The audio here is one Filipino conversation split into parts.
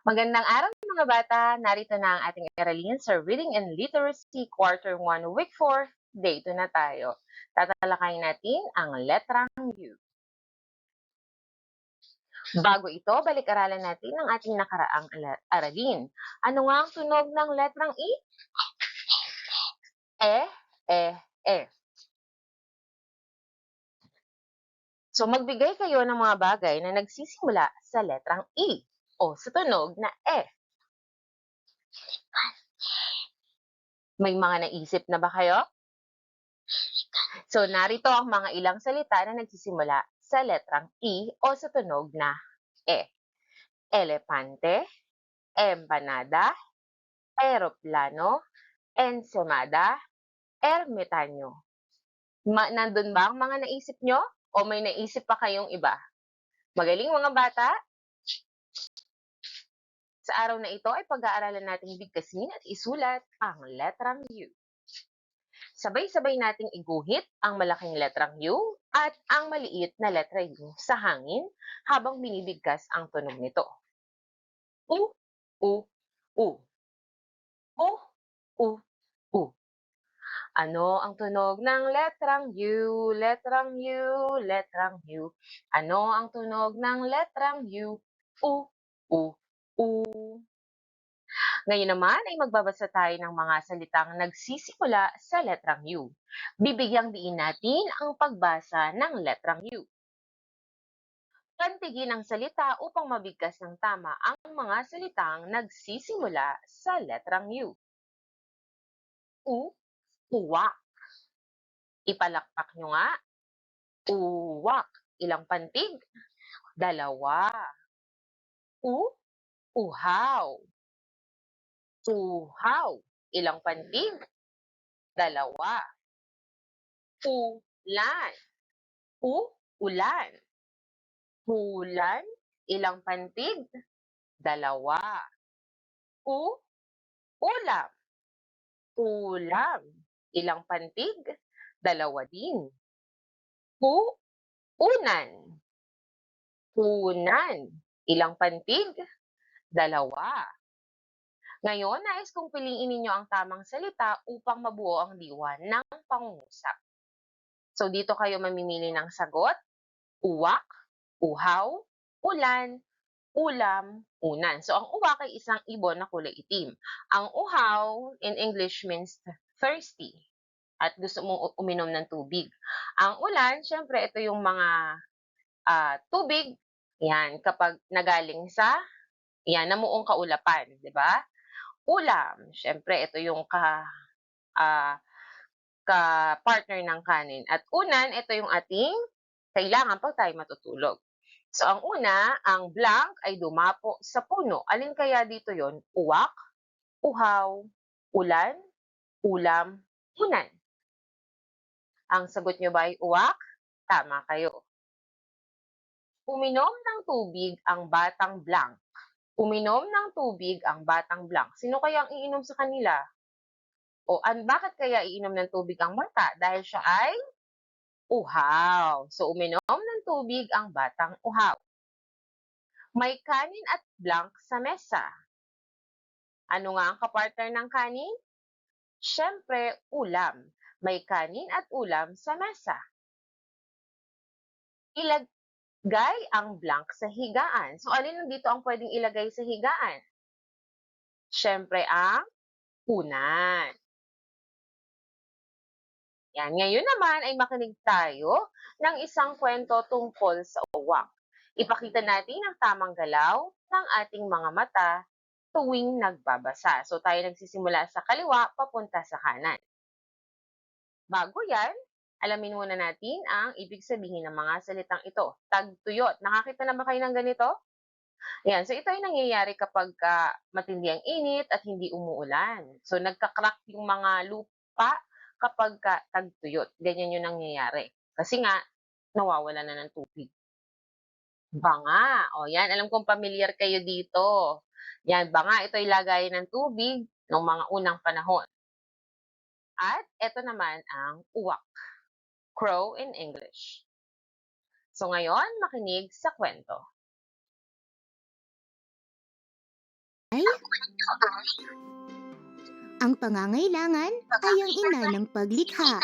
Magandang araw mga bata! Narito na ang ating aralin sa Reading and Literacy Quarter 1, Week 4, Day 2 na tayo. Tatalakayin natin ang letrang U. Bago ito, balik-aralan natin ang ating nakaraang aralin. Ano nga ang tunog ng letrang E? E. So magbigay kayo ng mga bagay na nagsisimula sa letrang E o sa tunog na E. May mga naisip na ba kayo? So, narito ang mga ilang salita na nagsisimula sa letrang E o sa tunog na E. Elepante, empanada, eroplano, ensemada, ermitanyo. Nandun ba ang mga naisip nyo? O may naisip pa kayong iba? Magaling mga bata! Sa araw na ito ay pag-aaralan nating bigkasin at isulat ang letrang U. Sabay-sabay nating iguhit ang malaking letrang U at ang maliit na letra U sa hangin habang binibigkas ang tunog nito. U, U, U. U, U, U. Ano ang tunog ng letrang U, letrang U, letrang U? Ano ang tunog ng letrang U? U, U, U. Ngayon naman ay magbabasa tayo ng mga salitang nagsisimula sa letrang U. Bibigyang diin natin ang pagbasa ng letrang U. Kantigin ang salita upang mabigkas ng tama ang mga salitang nagsisimula sa letrang U. Uwak. Ipalakpak nyo nga. Uwak. Ilang pantig? 2. Uhaw. Uhaw. Ilang pantig? 2. Ulan. Ulan. Ulan. Ilang pantig? 2. Ulam. Ulam. Ilang pantig? 2 din. Unan. Unan. Ilang pantig? 2. Ngayon, nais kong piliin ninyo ang tamang salita upang mabuo ang diwa ng pangungusap. So, dito kayo mamimili ng sagot. Uwak, uhaw, ulan, ulam, unan. So, ang uwak ay isang ibon na kulay itim. Ang uhaw, in English, means thirsty at gusto mong uminom ng tubig. Ang ulan, syempre, ito yung mga tubig, yan, kapag nagaling sa, yan, namuong kaulapan, di ba? Ulam, syempre, ito yung ka-partner ng kanin. At unan, ito yung ating kailangan pag tayo matutulog. So, ang una, ang blank ay dumapo sa puno. Alin kaya dito yon? Uwak, uhaw, ulan, ulam, unan. Ang sagot nyo ba ay uwak? Tama kayo. Uminom ng tubig ang batang blank. Uminom ng tubig ang batang blank. Sino kaya ang iinom sa kanila? O bakit kaya iinom ng tubig ang bata? Dahil siya ay uhaw. So, uminom ng tubig ang batang uhaw. May kanin at blank sa mesa. Ano nga ang kapartner ng kanin? Siyempre, ulam. May kanin at ulam sa mesa. Ilagay ang blank sa higaan. So, alin dito ang pwedeng ilagay sa higaan? Siyempre, ang unan. Yan. Ngayon naman ay makinig tayo ng isang kwento tungkol sa uwak. Ipakita natin ang tamang galaw ng ating mga mata tuwing nagbabasa. So tayo nagsisimula sa kaliwa papunta sa kanan. Bago yan, alamin muna natin ang ibig sabihin ng mga salitang ito. Tagtuyot. Nakakita na ba kayo ng ganito? Ayan. So ito ay nangyayari kapag matindi ang init at hindi umuulan. So nagka-crack yung mga lupa kapag tagtuyot. Ganyan yung nangyayari. Kasi nga, nawawala na ng tubig. Banga. O yan, alam kong familiar kayo dito. Yan, banga. Ito ay lagayan ng tubig noong mga unang panahon. At ito naman ang uwak. Crow in English. So ngayon, makinig sa kwento. Ang pangangailangan ay ang ina ng paglikha.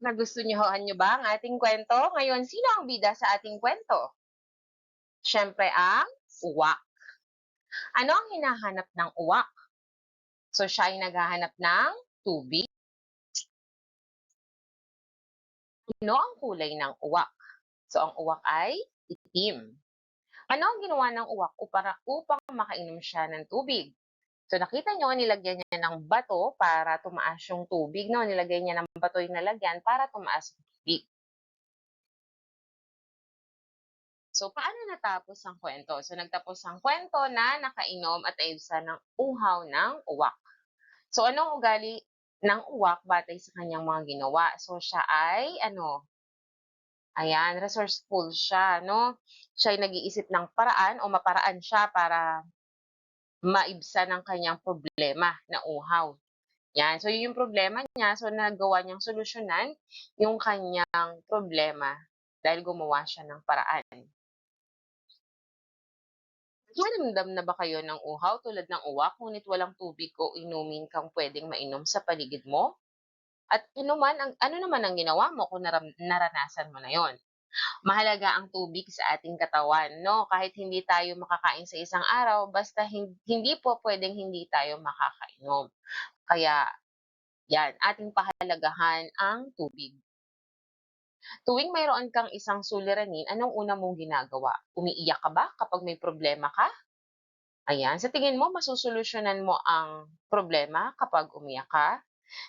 Nagustuhan niyo ba ang ating kwento? Ngayon, sino ang bida sa ating kwento? Siyempre ang uwak. Ano ang hinahanap ng uwak? So, siya ay naghahanap ng tubig. Ano ang kulay ng uwak? So, ang uwak ay itim. Ano ang ginawa ng uwak upang makainom siya ng tubig? So, nakita nyo, nilagyan niya ng bato para tumaas yung tubig. No? Nilagay niya ng bato yung nalagyan para tumaas yung tubig. So, paano natapos ang kwento? So, nagtapos ang kwento na nakainom at naibsa ng uhaw ng uwak. So, anong ugali ng uwak batay sa kanyang mga ginawa? So, siya ay, ayan, resourceful siya, no? Siya ay nag-iisip ng paraan o maparaan siya para maibsan ang kanyang problema na uhaw. Yan. So, yun yung problema niya. So, nagawa niyang solusyonan yung kanyang problema dahil gumawa siya ng paraan. Nakaramdam na ba kayo ng uhaw tulad ng uwak ngunit walang tubig o inumin kang pwedeng mainom sa paligid mo? At ano naman ang ginawa mo kung naranasan mo na yon? Mahalaga ang tubig sa ating katawan, no? Kahit hindi tayo makakain sa isang araw, basta hindi po pwedeng hindi tayo makakainom. Kaya, yan, ating pahalagahan ang tubig. Tuwing mayroon kang isang suliranin, anong una mong ginagawa? Umiiyak ka ba kapag may problema ka? Ayan, sa tingin mo masosolusyonan mo ang problema kapag umiyak ka?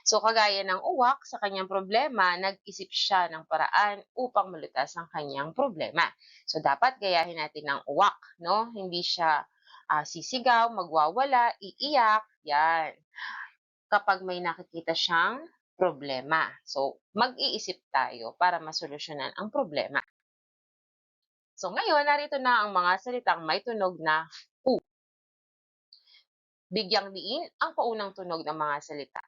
So kagaya ng uwak sa kanyang problema, nag-isip siya ng paraan upang malutas ang kanyang problema. So dapat gayahin natin ng uwak, no? Hindi siya sisigaw, magwawala, iiyak, yan. Kapag may nakikita siyang problema. So mag-iisip tayo para masolusyonan ang problema. So ngayon, narito na ang mga salitang may tunog na U. Bigyang diin ang paunang tunog ng mga salita.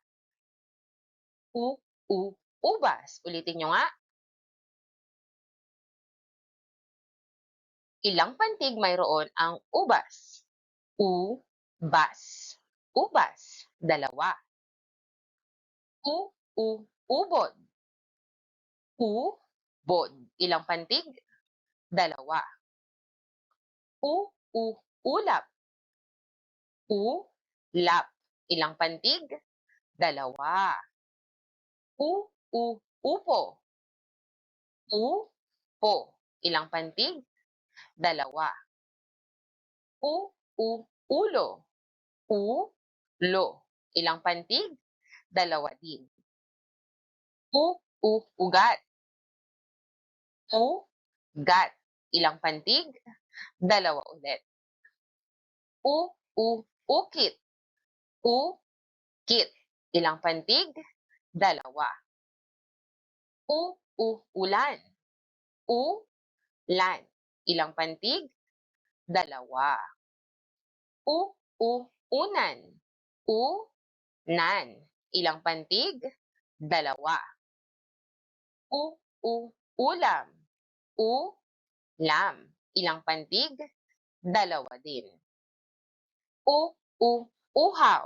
U, u, ubas. Ulitin nyo nga. Ilang pantig mayroon ang ubas? U-bas. Ubas. Dalawa. Ubod. Ubod. Ilang pantig? Dalawa. Ulap. Ulap. Ilang pantig? Dalawa. Upo. Upo. Ilang pantig? Dalawa. Ulo. Ulo. Ilang pantig? Dalawa din. Ugat. Ugat. Ilang pantig? Dalawa ulit. Ukit. Ukit. Ilang pantig? Dalawa. Ulan. Ulan. Ilang pantig? Dalawa. Unan. Unan. Ilang pantig? Dalawa. Ulam. Ulam. Ilang pantig? Dalawa din. Uhaw.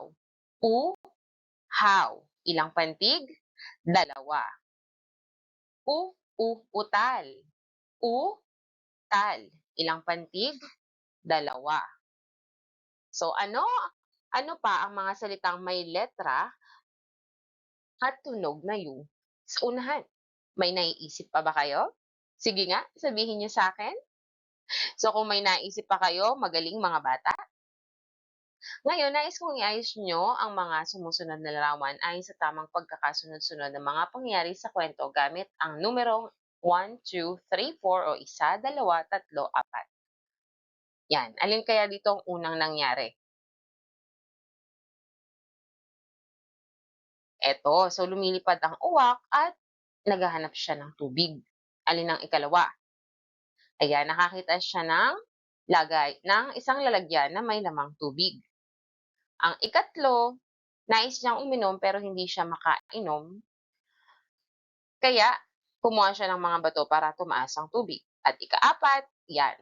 Uhaw. Ilang pantig? Dalawa. Utal. Utal. Ilang pantig? Dalawa. So ano pa ang mga salitang may letra at tunog na U sa unahan? May naiisip pa ba kayo? Sige nga, sabihin niyo sa akin. So kung may naisip pa kayo, magaling mga bata. Ngayon, nais kong iayos nyo ang mga sumusunod na larawan ayon sa tamang pagkakasunod-sunod ng mga pangyayari sa kwento gamit ang numerong 1, 2, 3, 4 o 1, 2, 3, 4. Yan. Alin kaya dito ang unang nangyari? Eto, so lumilipad ang uwak at naghahanap siya ng tubig. Alin ang ikalawa? Ayan, nakakita siya ng isang lalagyan na may lamang tubig. Ang ikatlo, nais niyang uminom pero hindi siya makainom, kaya kumuha siya ng mga bato para tumaas ang tubig. At ikaapat, yan,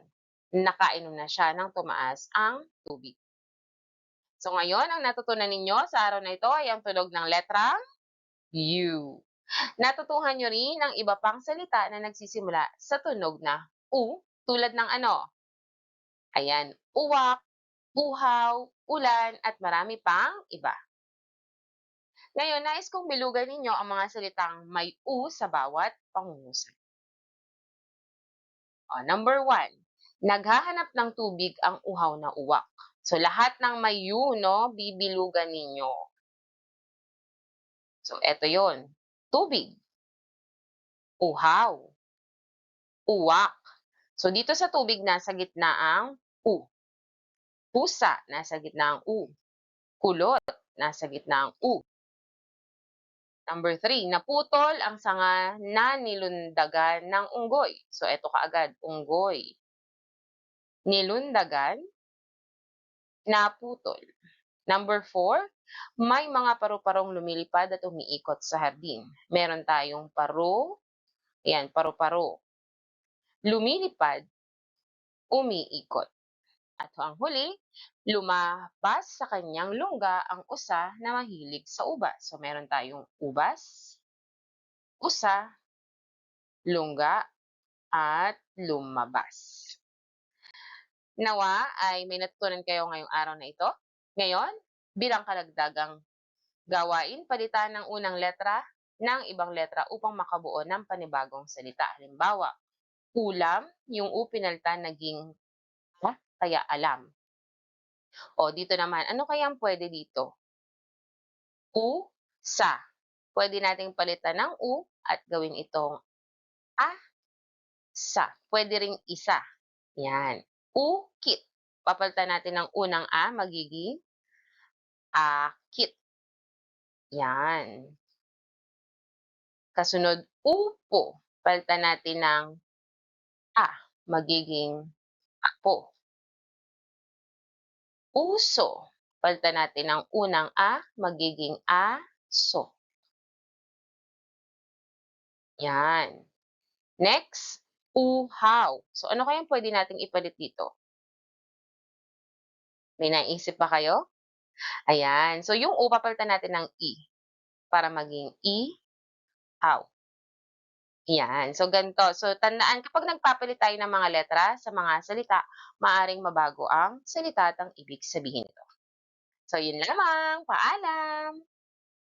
nakainom na siya ng tumaas ang tubig. So ngayon, ang natutunan ninyo sa araw na ito ay ang tunog ng letrang U. Natutuhan niyo rin ang iba pang salita na nagsisimula sa tunog na U, tulad ng ano? Ayan, uwak, uhaw, ulan, at marami pang iba. Ngayon, nais kong bilugan ninyo ang mga salitang may U sa bawat pangungusap. Number 1, naghahanap ng tubig ang uhaw na uwak. So, lahat ng may U, no, bibilugan ninyo. So, eto yon. Tubig, uhaw, uwak. So, dito sa tubig, nasa gitna ang U. Pusa, nasa gitna ang U. Kulot, nasa gitna ang U. Number 3, naputol ang sanga na nilundagan ng unggoy. So, eto kaagad, unggoy. Nilundagan, naputol. Number 4, may mga paru-parong lumilipad at umiikot sa hardin. Meron tayong paru, ayan, paru-paro. Lumilipad, umiikot. At ang huli, lumabas sa kanyang lungga ang usa na mahilig sa ubas. So, meron tayong ubas, usa, lungga, at lumabas. Nawa ay may natutunan kayo ngayong araw na ito. Ngayon, bilang karagdagang gawain, palitan ng unang letra ng ibang letra upang makabuo ng panibagong salita. Halimbawa, ulam, yung U pinalitan naging kaya alam. O dito naman, ano kayang pwede dito? Sa. Pwede nating palitan ng U at gawin itong sa. Pwede ring isa. Yan. Ukit. Papalitan natin ng unang magiging akit. Yan. Kasunod, upo. Palitan natin ng magiging apo. Uso. Palitan natin ng unang magiging aso. Yan. Next, uhaw. So, ano kayang pwede nating ipalit dito? May naisip ba kayo? Ayan. So, yung U, papalitan natin ng para maging ihaw. Yan. So, ganito. So, tandaan, kapag nagpapalit tayo ng mga letra sa mga salita, maaring mabago ang salita at ang ibig sabihin nito. So, yun lamang. Paalam!